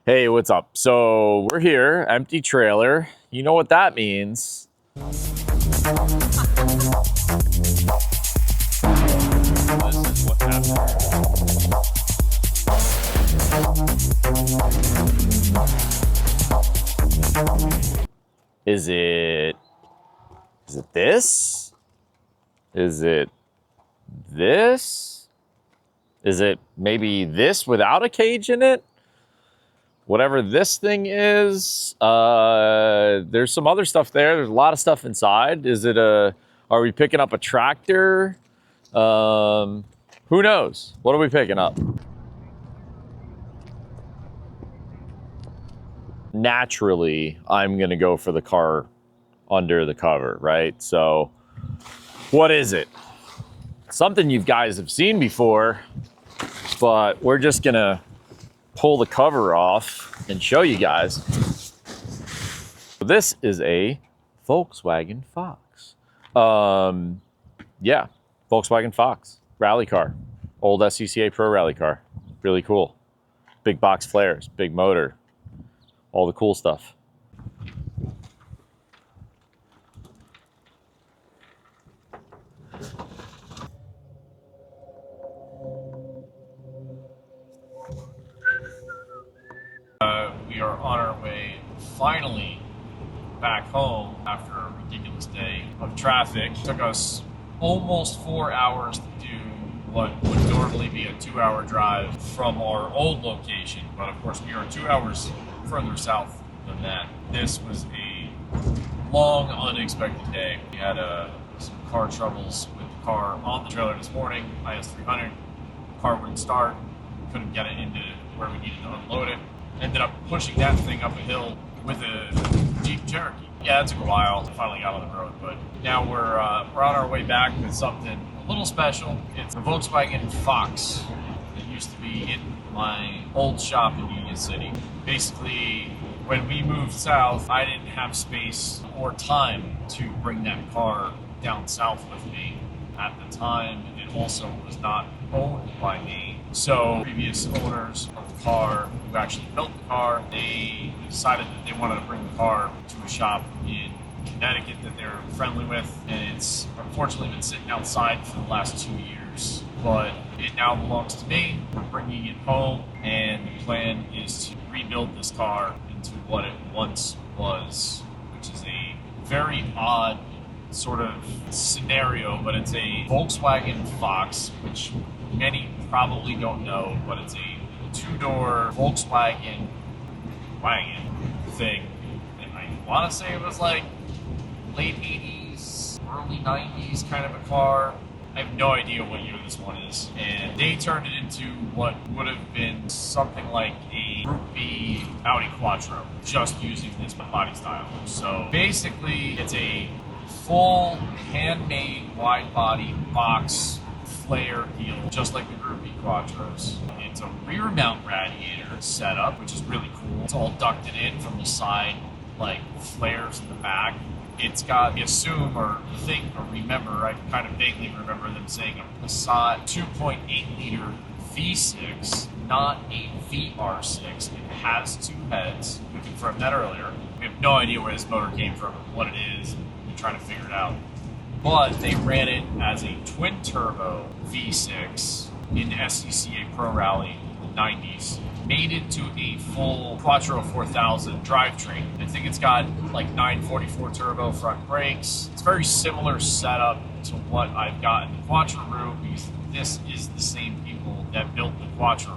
Hey, what's up? So we're here, empty trailer. You know what that means. This is what's happening. Is it this? Is it this? Is it maybe this without a cage in it? Whatever this thing is, there's some other stuff there. There's a lot of stuff inside. Are we picking up a tractor? Who knows? What are we picking up? Naturally, I'm gonna go for the car under the cover, right? So what is it? Something you guys have seen before, but we're just gonna pull the cover off and show you guys. This is a Volkswagen Fox. Yeah, Volkswagen Fox rally car, old SCCA Pro rally car. Really cool. Big box flares, big motor, all the cool stuff. We are on our way finally back home after a ridiculous day of traffic. It took us almost 4 hours to do what would normally be a 2-hour drive from our old location, but of course we are 2 hours further south than that. This was a long, unexpected day. We had some car troubles with the car on the trailer this morning, IS300. Car wouldn't start, couldn't get it into where we needed to unload it. Ended up pushing that thing up a hill with a Jeep Cherokee. Yeah, it took a while. Finally got on the road, but now we're on our way back with something a little special. It's a Volkswagen Fox that used to be in my old shop in Union City. Basically, when we moved south, I didn't have space or time to bring that car down south with me. At the time, it also was not owned by me. So previous owners of the car who actually built the car, they decided that they wanted to bring the car to a shop in Connecticut that they're friendly with. And it's unfortunately been sitting outside for the last 2 years. But it now belongs to me. We're bringing it home, and the plan is to rebuild this car into what it once was, which is a very odd sort of scenario, but it's a Volkswagen Fox, which many probably don't know, but it's a two-door Volkswagen wagon thing. And I want to say it was like late 80s, early 90s kind of a car. I have no idea what year this one is. And they turned it into what would have been something like a Group B Audi Quattro, just using this body style. So basically, it's a full handmade wide body box flare deal, just like the Group B Quattros. It's a rear mount radiator setup, which is really cool. It's all ducted in from the side, like flares in the back. It's got, assume or think or remember, I kind of vaguely remember them saying a Passat 2.8 liter V6, not a VR6. It has two heads. We confirmed that earlier. We have no idea where this motor came from, what it is. We're trying to figure it out. But they ran it as a twin turbo V6 in SCCA Pro Rally in the 90s. Made it to a full Quattro 4000 drivetrain. I think it's got like 944 turbo front brakes. It's very similar setup to what I've got in the Quattro, because this is the same people that built the Quattro.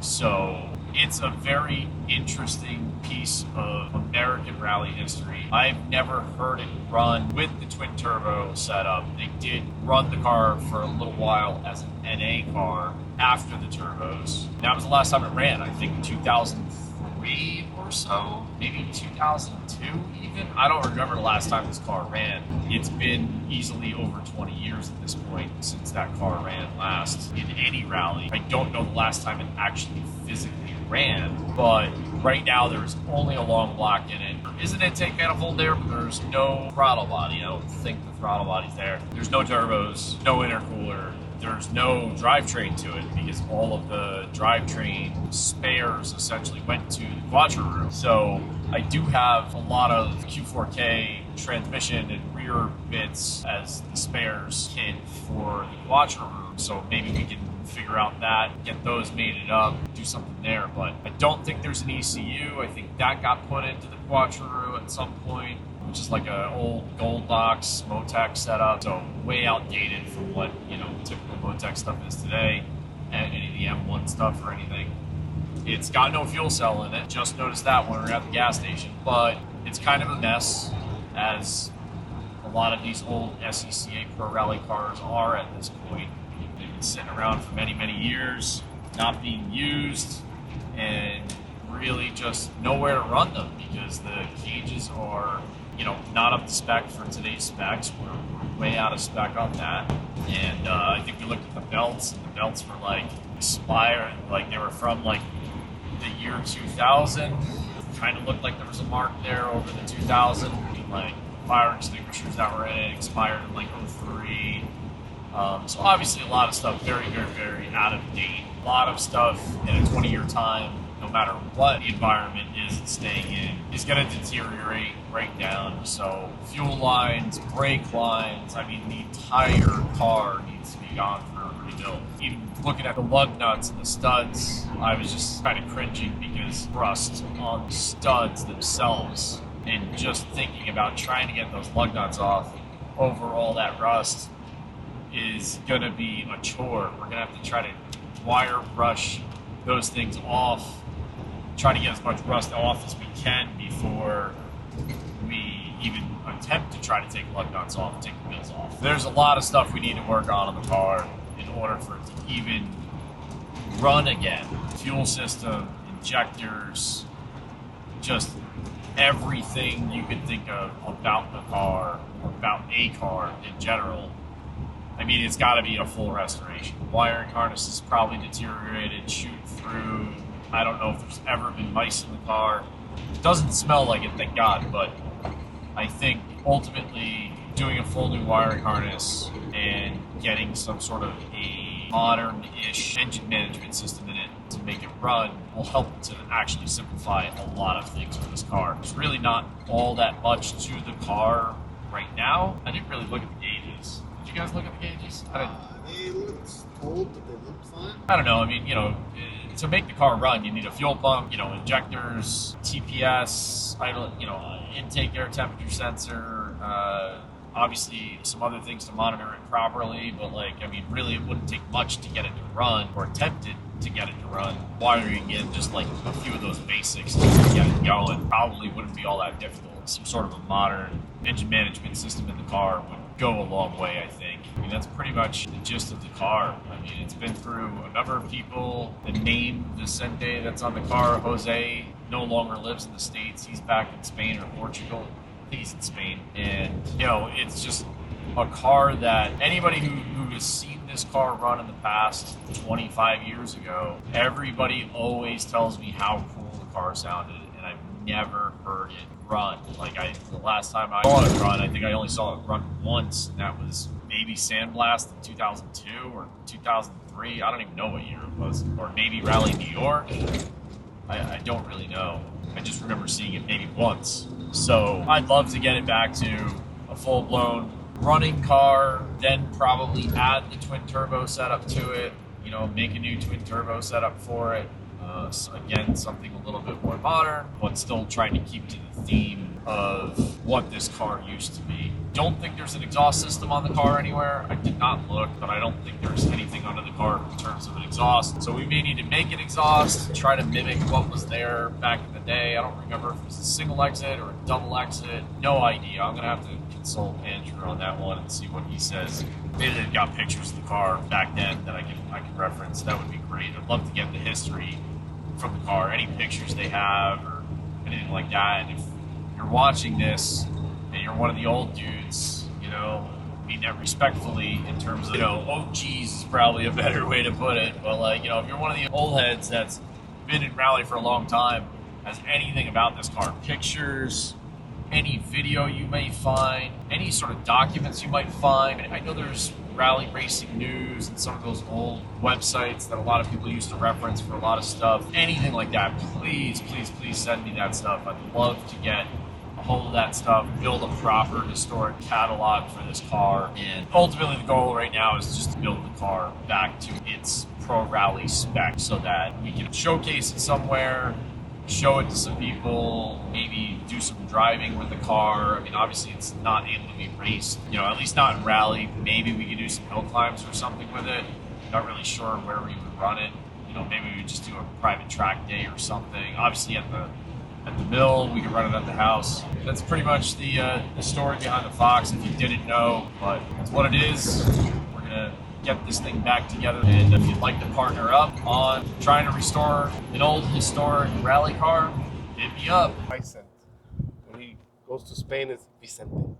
So it's a very interesting piece of American rally history. I've never heard it run with the twin turbo setup. They did run the car for a little while as an NA car after the turbos. That was the last time it ran, I think 2003 or so, maybe 2002 even. I don't remember the last time this car ran. It's been easily over 20 years at this point since that car ran last in any rally. I don't know the last time it actually physically ran, but right now there's only a long block in it. There isn't a intake manifold there, but there's no throttle body. I don't think the throttle body's there. There's no turbos, no intercooler. there's no drivetrain to it because all of the drivetrain spares essentially went to the Quattro room. So I do have a lot of Q4K transmission and rear bits as the spares kit for the Quattro room. So maybe we can figure out that, get those mated up, do something there. But I don't think there's an ECU. I think that got put into the Quattro at some point, which is like an old Gold Box Motec setup, so way outdated from what, you know, typical Motec stuff is today, and any of the M1 stuff or anything. It's got no fuel cell in it. Just noticed that when we were at the gas station. But it's kind of a mess, as a lot of these old SECA Pro Rally cars are at this point. They've been sitting around for many, many years, not being used, and really just nowhere to run them because the cages are, you know, not up to spec for today's specs. We're way out of spec on that. And I think we looked at the belts, and the belts were like expired, like they were from like the year 2000. Kind of looked like there was a mark there over the 2000. Like fire extinguishers that were in it expired in like 03. So obviously a lot of stuff very, very, very out of date. A lot of stuff in a 20-year time, no matter what the environment is it's staying in, is going to deteriorate, break down. So fuel lines, brake lines, I mean, the entire car needs to be gone for a rebuild. Even looking at the lug nuts and the studs, I was just kind of cringing because rust on the studs themselves, and just thinking about trying to get those lug nuts off over all that rust is going to be a chore. We're going to have to try to wire brush those things off, try to get as much rust off as we can before we even attempt to try to take lug nuts off and take the wheels off. There's a lot of stuff we need to work on the car in order for it to even run again. Fuel system, injectors, just everything you could think of about the car, or about a car in general. I mean, it's got to be a full restoration. Wiring harness is probably deteriorated, shoot through. I don't know if there's ever been mice in the car. It doesn't smell like it, thank God, but I think ultimately doing a full new wiring harness and getting some sort of a modern-ish engine management system in it to make it run will help to actually simplify a lot of things for this car. There's really not all that much to the car right now. I didn't really look at the gauges. Did you guys look at the gauges? They looked old, but they looked fine. I don't know. I mean, you know, to make the car run, you need a fuel pump, you know, injectors, TPS, intake air temperature sensor, obviously some other things to monitor it properly, but like, I mean, really it wouldn't take much to get it to run, or attempted to get it to run. Wiring in just like a few of those basics to get it going probably wouldn't be all that difficult. Some sort of a modern engine management system in the car would go a long way, I think. I mean, that's pretty much the gist of the car. I mean, it's been through a number of people. The name Vicente that's on the car, Jose, no longer lives in the States. He's back in Spain or Portugal. I think he's in Spain. And, you know, it's just a car that anybody who has seen this car run in the past 25 years ago, everybody always tells me how cool the car sounded, and I've never heard it run. Like, the last time I saw it run, I think I only saw it run once, and that was maybe Sandblast in 2002 or 2003. I don't even know what year it was. Or maybe Rally New York. I don't really know. I just remember seeing it maybe once. So I'd love to get it back to a full-blown running car, then probably add the twin turbo setup to it, you know, make a new twin turbo setup for it. So again, something a little bit more modern, but still trying to keep to the theme of what this car used to be. Don't think there's an exhaust system on the car anywhere. I did not look, but I don't think there's anything under the car in terms of an exhaust. So we may need to make an exhaust, try to mimic what was there back in the day. I don't remember if it was a single exit or a double exit. No idea. I'm going to have to consult Andrew on that one and see what he says. Maybe they've got pictures of the car back then that I can reference. That would be great. I'd love to get the history from the car, any pictures they have or anything like that. And if you're watching this and you're one of the old dudes, you know, I mean that respectfully in terms of, you know, oh geez is probably a better way to put it, but like, you know, if you're one of the old heads that's been in rally for a long time, has anything about this car, pictures, any video you may find, any sort of documents you might find. I know there's rally racing news and some of those old websites that a lot of people used to reference for a lot of stuff. Anything like that, please, please, please send me that stuff. I'd love to get a hold of that stuff, build a proper historic catalog for this car. And ultimately the goal right now is just to build the car back to its pro rally spec so that we can showcase it somewhere, show it to some people, maybe do some driving with the car. I mean, obviously it's not able to be raced, at least not in rally. Maybe we could do some hill climbs or something with it. Not really sure where we would run it. Maybe we would just do a private track day or something. Obviously at the mill, we could run it at the house. That's pretty much the story behind the Fox, if you didn't know, but that's what it is. We're gonna get this thing back together, and if you'd like to partner up on trying to restore an old historic rally car, hit me up. Vicente. When he goes to Spain, it's Vicente.